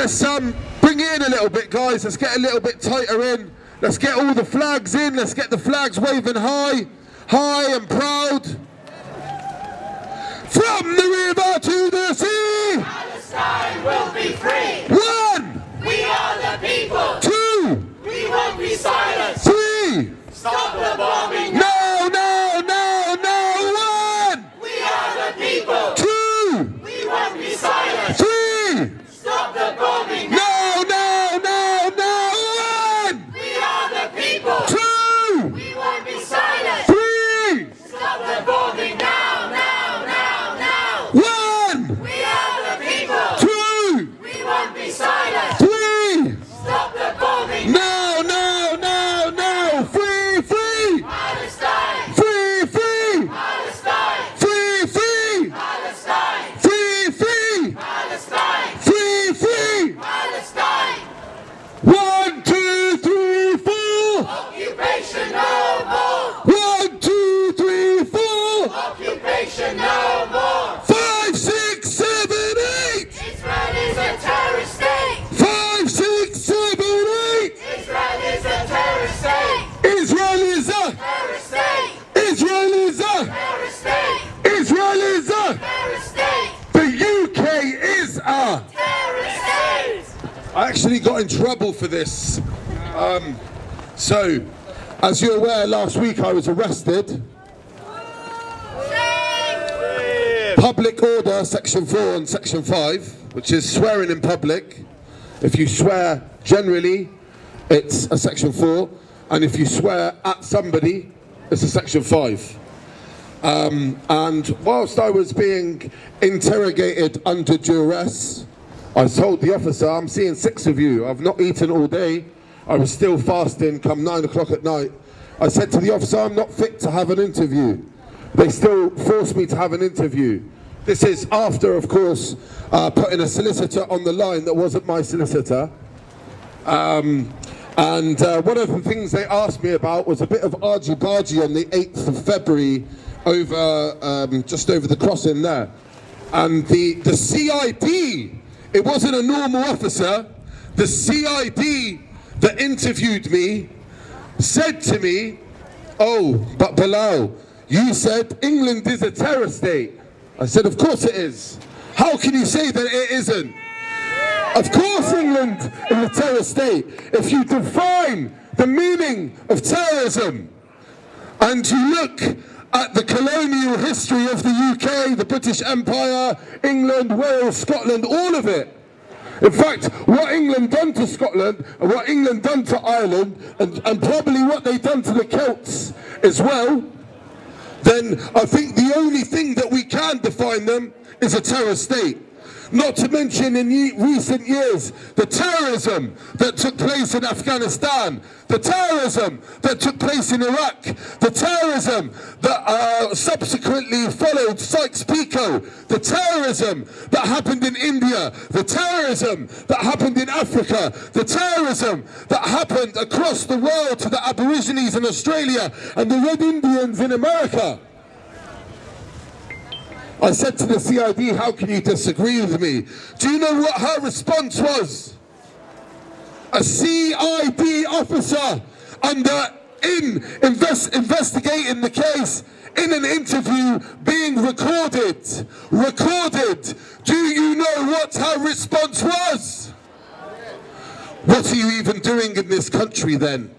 Let's bring it in a little bit, guys. Let's get a little bit tighter in. Let's get all the flags in. Let's get the flags waving high, high and proud. From the river to the sea, Palestine will be free. 1, We are the people. 2, We won't be silenced. 3. Stop the bombing. No, no, no, no. 1, We are the people. 2, We won't be silenced. 3. Stop the bombing. No, no, no, no. 1, We are the people. 2, We won't be silenced. 3. Stop the bombing now, now, now, now. 1, We are the people. 2, We won't be silenced. 3. Stop the bombing. No, no, no, no. Free, free. Palestine. Free, free. Palestine. Free, free. Palestine. Free, free. Palestine. Free, free. Palestine. 1, 2, 3, 4. Occupation no more. 1, 2, 3, 4. Occupation no more. 5, 6, 7, 8. Israel is a terrorist state. 5, 6, 7, 8. Israel is a terrorist state. Israel is a. Terrorist state. Israel is a. Terrorist state. Israel is a. Terrorist state. The UK is a. Terrorist state. I actually got in trouble for this. So, as you're aware, last week I was arrested. Public order, section 4 and section 5, which is swearing in public. If you swear generally, it's a section 4, and if you swear at somebody, it's a section 5. And whilst I was being interrogated under duress, I told the officer, I'm seeing 6 of you. I've not eaten all day. I was still fasting come 9 o'clock at night. I said to the officer, I'm not fit to have an interview. They still forced me to have an interview. This is after, of course, putting a solicitor on the line that wasn't my solicitor. And one of the things they asked me about was a bit of argy-bargy on the 8th of February over, just over the crossing there. And the CID, it wasn't a normal officer, the CID that interviewed me said to me, oh, but Bilal, you said England is a terror state. I said, of course it is. How can you say that it isn't? Of course England is a terror state. If you define the meaning of terrorism and you look at the colonial history of the UK, the British Empire, England, Wales, Scotland, all of it. In fact, what England done to Scotland and what England done to Ireland and probably what they done to the Celts as well, then I think the only thing that we can define them is a terror state. Not to mention in recent years, the terrorism that took place in Afghanistan, the terrorism that took place in Iraq, the terrorism that subsequently followed Sykes-Picot, the terrorism that happened in India, the terrorism that happened in Africa, the terrorism that happened across the world to the Aborigines in Australia and the Red Indians in America. I said to the CID, how can you disagree with me? Do you know what her response was? A CID officer investigating the case in an interview being recorded. Do you know what her response was? What are you even doing in this country then?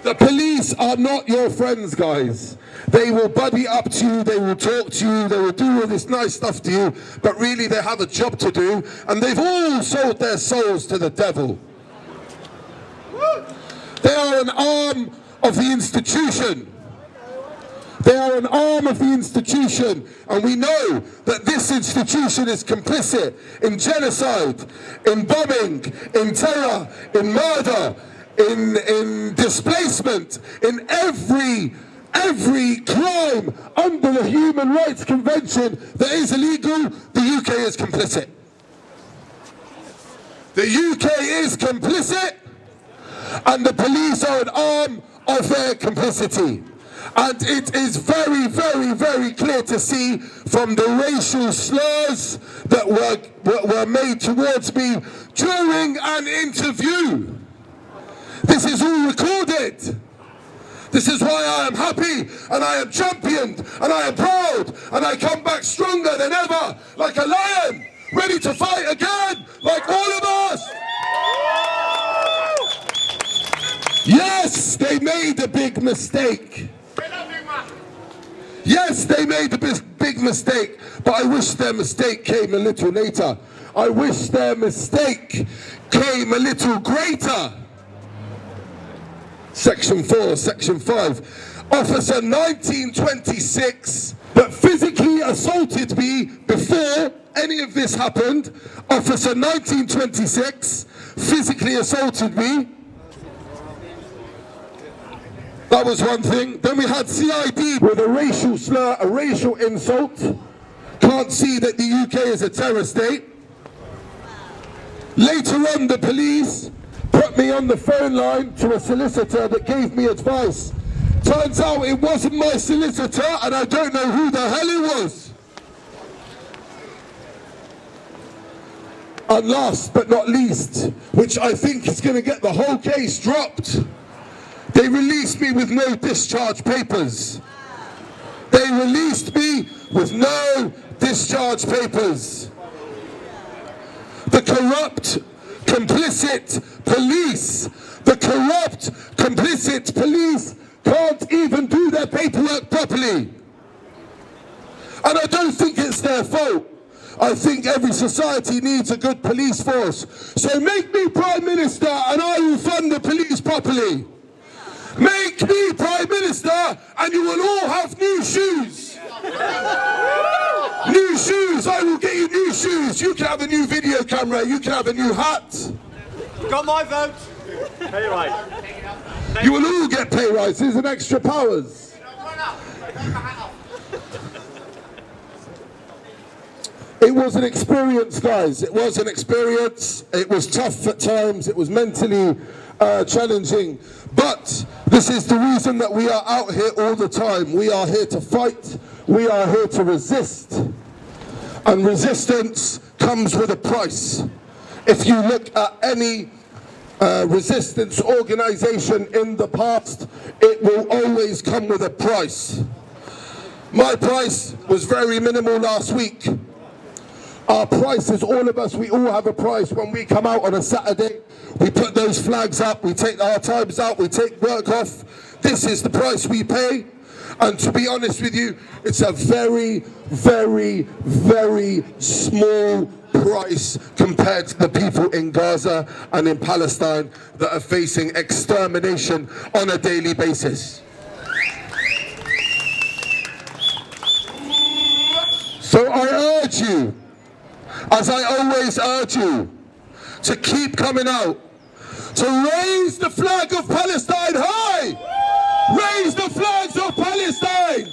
The police are not your friends, guys. They will buddy up to you, they will talk to you, they will do all this nice stuff to you, but really they have a job to do, and they've all sold their souls to the devil. They are an arm of the institution. They are an arm of the institution, and we know that this institution is complicit in genocide, in bombing, in terror, in murder, in displacement, in every crime under the Human Rights Convention that is illegal. The UK is complicit. The UK is complicit, and the police are an arm of their complicity. And it is very, very, very clear to see from the racial slurs that were made towards me during an interview. This is all recorded. This is why I am happy, and I am championed, and I am proud, and I come back stronger than ever, like a lion, ready to fight again, like all of us. Yes, they made a big mistake. Yes, they made a big mistake, but I wish their mistake came a little later. I wish their mistake came a little greater. Section 4, Section 5. Officer 1926 that physically assaulted me before any of this happened. Officer 1926 physically assaulted me. That was one thing. Then we had CID with a racial slur, a racial insult. Can't see that the UK is a terror state. Later on, the police put me on the phone line to a solicitor that gave me advice. Turns out it wasn't my solicitor, and I don't know who the hell it was. And last but not least, which I think is going to get the whole case dropped, they released me with no discharge papers. They released me with no discharge papers. The corrupt, complicit police, the corrupt, complicit police can't even do their paperwork properly. And I don't think it's their fault. I think every society needs a good police force. So make me Prime Minister and I will fund the police properly. Make me Prime Minister and you will all have new shoes. New shoes, I will get you new shoes. You can have a new video camera, you can have a new hat. Got my vote. Pay rise. You will all get pay rises and extra powers. It was an experience, guys. It was an experience. It was tough at times. It was mentally challenging. But this is the reason that we are out here all the time. We are here to fight. We are here to resist. And resistance comes with a price. If you look at any resistance organization in the past, it will always come with a price. My price was very minimal last week. Our price is all of us, we all have a price. When we come out on a Saturday, we put those flags up, we take our times out, we take work off. This is the price we pay. And to be honest with you, it's a very, very, very small price compared to the people in Gaza and in Palestine that are facing extermination on a daily basis. So I urge you, as I always urge you, to keep coming out, to raise the flag of Palestine high. Raise the flags of Palestine.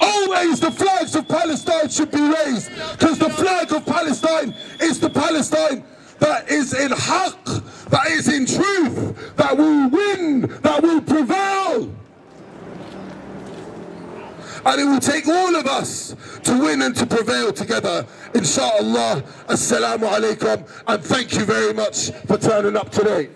Always the flags of Palestine should be raised, because the flag of Palestine is the Palestine that is in haqq, that is in truth, that will win, that will prevail. And it will take all of us to win and to prevail together, inshallah. Assalamu alaikum, and thank you very much for turning up today.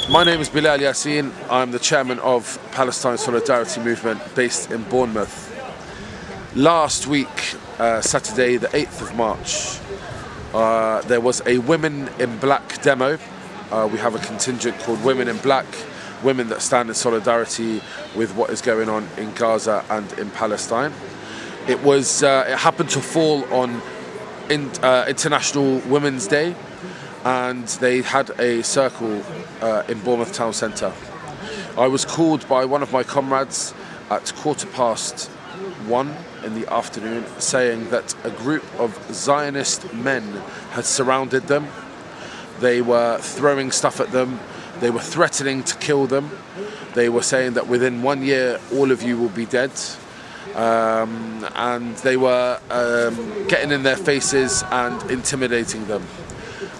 My name is Bilal Yassin. I'm the chairman of Palestine Solidarity Movement based in Bournemouth. Last week, Saturday the 8th of March, there was a Women in Black demo. We have a contingent called Women in Black, women that stand in solidarity with what is going on in Gaza and in Palestine. It happened to fall on International Women's Day, and they had a circle in Bournemouth Town Centre. I was called by one of my comrades at 1:15 in the afternoon, saying that a group of Zionist men had surrounded them. They were throwing stuff at them. They were threatening to kill them. They were saying that within 1 year, all of you will be dead. And they were getting in their faces and intimidating them.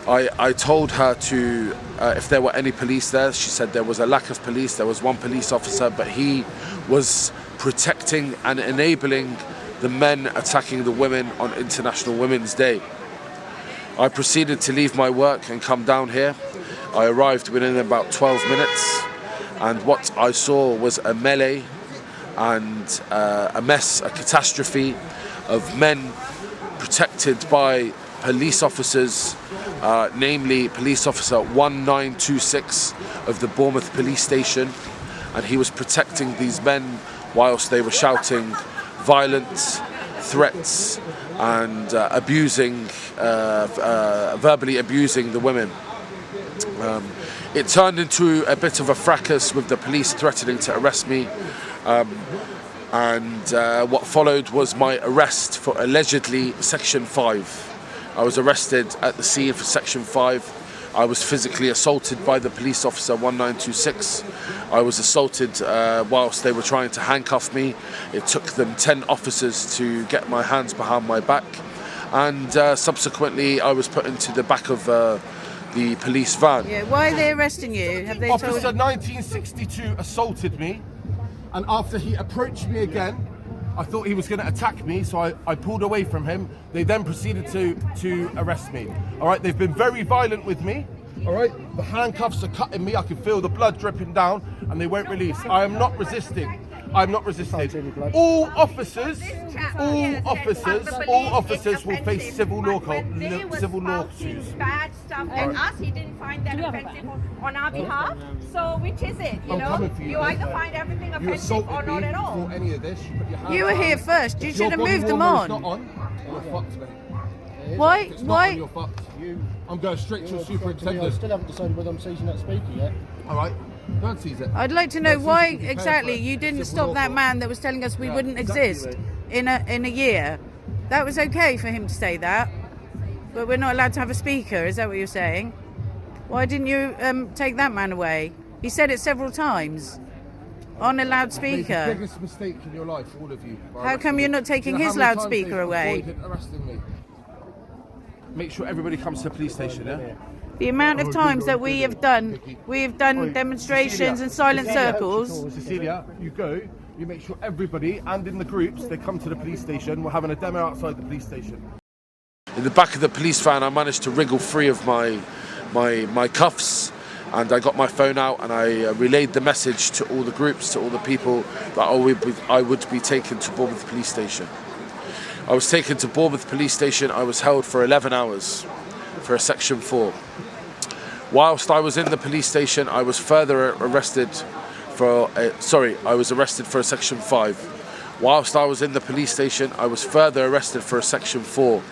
I told her to, if there were any police there. She said there was a lack of police. There was one police officer, but he was protecting and enabling the men attacking the women on International Women's Day. I proceeded to leave my work and come down here. I arrived within about 12 minutes, and what I saw was a melee and a mess, a catastrophe of men protected by police officers, namely Police Officer 1926 of the Bournemouth Police Station, and he was protecting these men whilst they were shouting violence, threats, and verbally abusing the women. It turned into a bit of a fracas with the police threatening to arrest me, and what followed was my arrest for allegedly Section 5. I was arrested at the scene for Section 5. I was physically assaulted by the police officer 1926. I was assaulted whilst they were trying to handcuff me. It took them 10 officers to get my hands behind my back, and subsequently I was put into the back of the police van. Yeah, why are they arresting you? Have they Officer told 1962 assaulted me, and after he approached me again, I thought he was going to attack me, so I pulled away from him. They then proceeded to arrest me. All right, they've been very violent with me. All right, the handcuffs are cutting me. I can feel the blood dripping down, and they won't release. I am not resisting. I'm not resisting. All officers will face civil lawsuits. Bad stuff and us, he didn't find that offensive on our behalf. So which is it? You know, you either find everything offensive or not at all. For any of this, you put your hand You were up. here first. You If should your have body moved them warmer is on. not on, you're fucked, mate. Why? If it's not Why? on, you're fucked. I'm going straight to a I superintendent. still haven't decided whether I'm seizing that speaker yet. All right, don't seize it. I'd like to know Don't why seize it, you pay exactly for it. you didn't Civil stop that law. man that was telling us we Yeah, wouldn't exactly, exist in a year. That was okay for him to say that, but we're not allowed to have a speaker. Is that what you're saying? Why didn't you take that man away? He said it several times on a Made the loudspeaker. biggest mistake in your life, all of you. by How come arresting you're me. not taking Do you know his how many times loudspeaker they've away? avoided arresting me? Make sure everybody comes to the police station, yeah? The amount of times that we have done demonstrations and silent circles. Cecilia, you go, you make sure everybody, and in the groups, they come to the police station. We're having a demo outside the police station. In the back of the police van, I managed to wriggle free of my cuffs, and I got my phone out and I relayed the message to all the groups, to all the people, that I would be taken to Bournemouth Police Station. I was taken to Bournemouth Police Station. I was held for 11 hours for a Section 4. Whilst I was in the police station, I was further arrested I was arrested for a Section 5. Whilst I was in the police station, I was further arrested for a Section 4.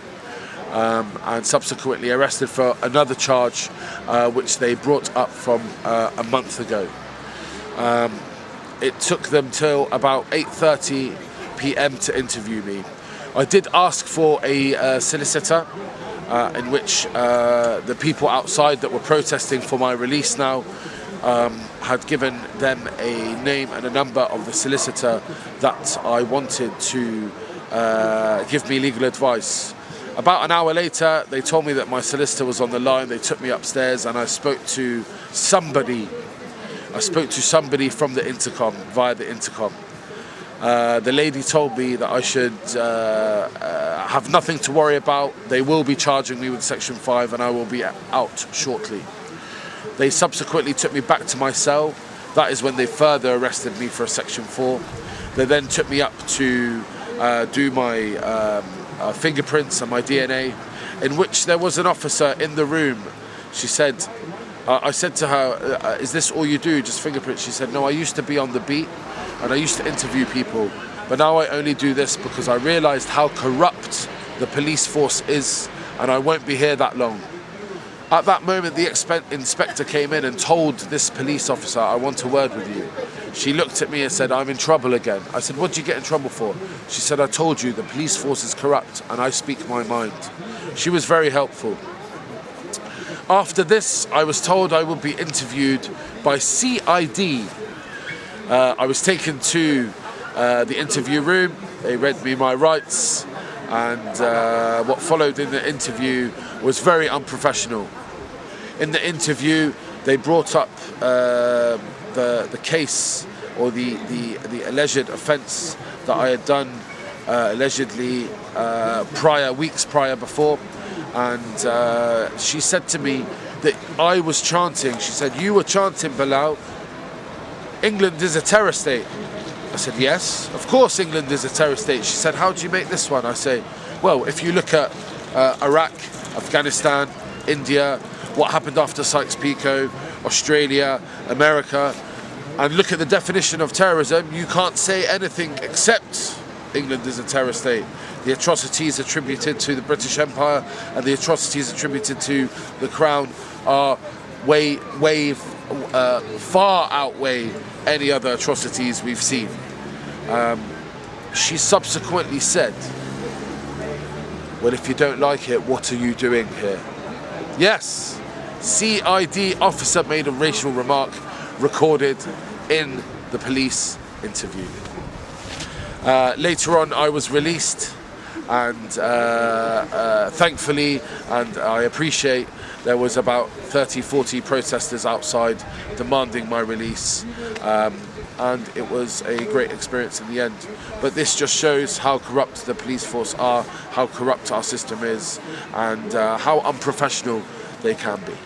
And subsequently arrested for another charge which they brought up from a month ago. It took them till about 8:30 p.m. to interview me. I did ask for a solicitor in which the people outside that were protesting for my release now had given them a name and a number of the solicitor that I wanted to give me legal advice. About an hour later, they told me that my solicitor was on the line. They took me upstairs and I spoke to somebody. From the intercom, via the intercom. The lady told me that I should have nothing to worry about. They will be charging me with Section 5 and I will be out shortly. They subsequently took me back to my cell. That is when they further arrested me for a Section 4. They then took me up to do my fingerprints and my DNA, in which there was an officer in the room. She said, I said to her, is this all you do, just fingerprints? She said, no, I used to be on the beat and I used to interview people, but now I only do this because I realised how corrupt the police force is and I won't be here that long. At that moment, the inspector came in and told this police officer, I want a word with you. She looked at me and said, I'm in trouble again. I said, what did you get in trouble for? She said, I told you the police force is corrupt and I speak my mind. She was very helpful. After this, I was told I would be interviewed by CID. I was taken to the interview room. They read me my rights, and what followed in the interview was very unprofessional. In the interview, they brought up the case or the alleged offence that I had done allegedly weeks prior before, and she said to me that I was chanting. She said, "You were chanting, Bilal, England is a terror state." I said, "Yes, of course England is a terror state." She said, "How do you make this one?" I say, "Well, if you look at Iraq, Afghanistan, India, what happened after Sykes-Picot, Australia, America, and look at the definition of terrorism, you can't say anything except England is a terror state. The atrocities attributed to the British Empire and the atrocities attributed to the Crown are far outweigh any other atrocities we've seen." She subsequently said, "Well, if you don't like it, what are you doing here?" Yes, CID officer made a racial remark recorded in the police interview. Later on, I was released, and thankfully, and I appreciate, there was about 30-40 protesters outside demanding my release, and it was a great experience in the end. But this just shows how corrupt the police force are, how corrupt our system is, and how unprofessional they can be.